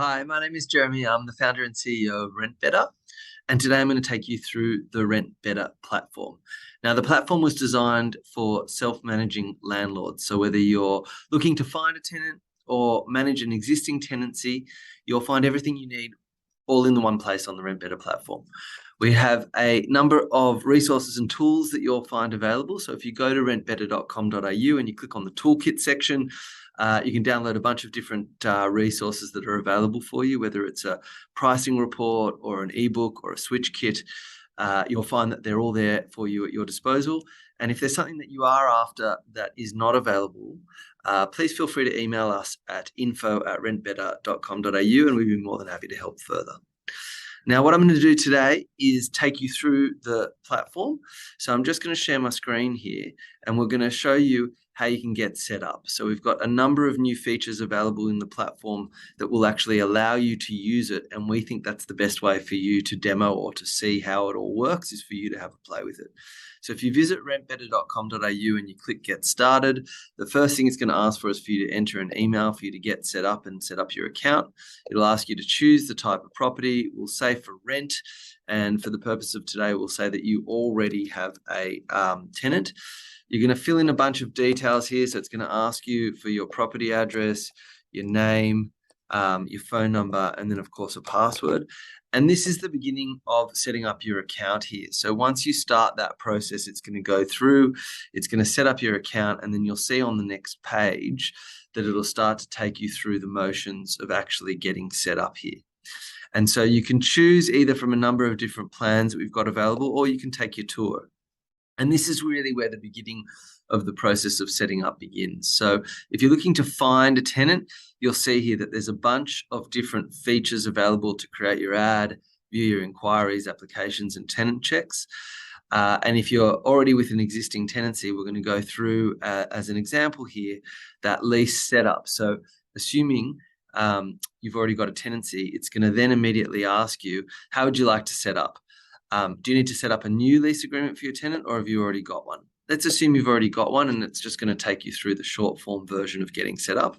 Hi, my name is Jeremy. I'm the founder and CEO of RentBetter. And today I'm going to take you through the RentBetter platform. Now, the platform was designed for self-managing landlords. So whether you're looking to find a tenant or manage an existing tenancy, you'll find everything you need all in the one place on the RentBetter platform. We have a number of resources and tools that you'll find available. So if you go to rentbetter.com.au and you click on the toolkit section, you can download a bunch of different resources that are available for you, whether it's a pricing report or an ebook or a switch kit. You'll find that they're all there for you at your disposal. And if there's something that you are after that is not available, please feel free to email us at info@rentbetter.com.au and we'd be more than happy to help further. Now, what I'm going to do today is take you through the platform. So I'm just going to share my screen here and we're going to show you how you can get set up. So we've got a number of new features available in the platform that will actually allow you to use it. And we think that's the best way for you to demo or to see how it all works, is for you to have a play with it. So if you visit rentbetter.com.au and you click get started, the first thing it's going to ask for is for you to enter an email for you to get set up and set up your account. It'll ask you to choose the type of property. We'll say for rent. And for the purpose of today, we'll say that you already have a tenant. You're going to fill in a bunch of details here. So it's going to ask you for your property address, your name, your phone number, and then of course a password. And this is the beginning of setting up your account here. So once you start that process, it's going to go through, it's going to set up your account, and then you'll see on the next page that it'll start to take you through the motions of actually getting set up here. And so you can choose either from a number of different plans that we've got available, or you can take your tour. And this is really where the beginning of the process of setting up begins. So if you're looking to find a tenant, you'll see here that there's a bunch of different features available to create your ad, view your inquiries, applications, and tenant checks. And if you're already with an existing tenancy, we're going to go through, as an example here, that lease setup. So assuming you've already got a tenancy, it's going to then immediately ask you, how would you like to set up? Do you need to set up a new lease agreement for your tenant, or have you already got one? Let's assume you've already got one, and it's just going to take you through the short form version of getting set up.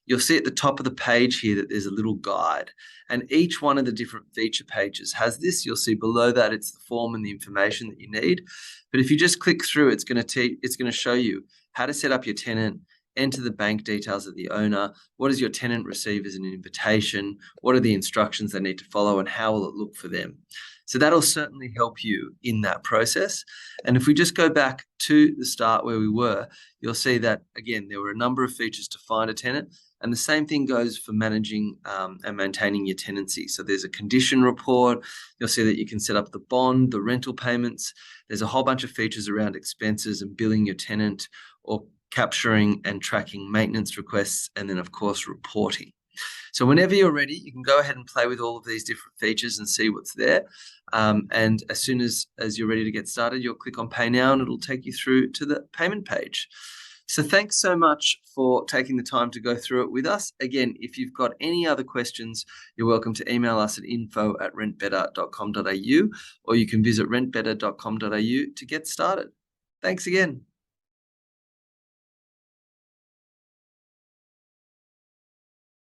You'll see at the top of the page here that there's a little guide, and each one of the different feature pages has this. You'll see below that it's the form and the information that you need. But if you just click through, it's going to show you how to set up your tenant, enter the bank details of the owner, what does your tenant receive as an invitation, what are the instructions they need to follow, and how will it look for them. So that'll certainly help you in that process. And if we just go back to the start where we were, you'll see that, again, there were a number of features to find a tenant. And the same thing goes for managing and maintaining your tenancy. So there's a condition report. You'll see that you can set up the bond, the rental payments. There's a whole bunch of features around expenses and billing your tenant, or capturing and tracking maintenance requests, and then, of course, reporting. So whenever you're ready, you can go ahead and play with all of these different features and see what's there. And as soon as you're ready to get started, you'll click on Pay Now and it'll take you through to the payment page. So thanks so much for taking the time to go through it with us. Again, if you've got any other questions, you're welcome to email us at info@rentbetter.com.au, or you can visit rentbetter.com.au to get started. Thanks again.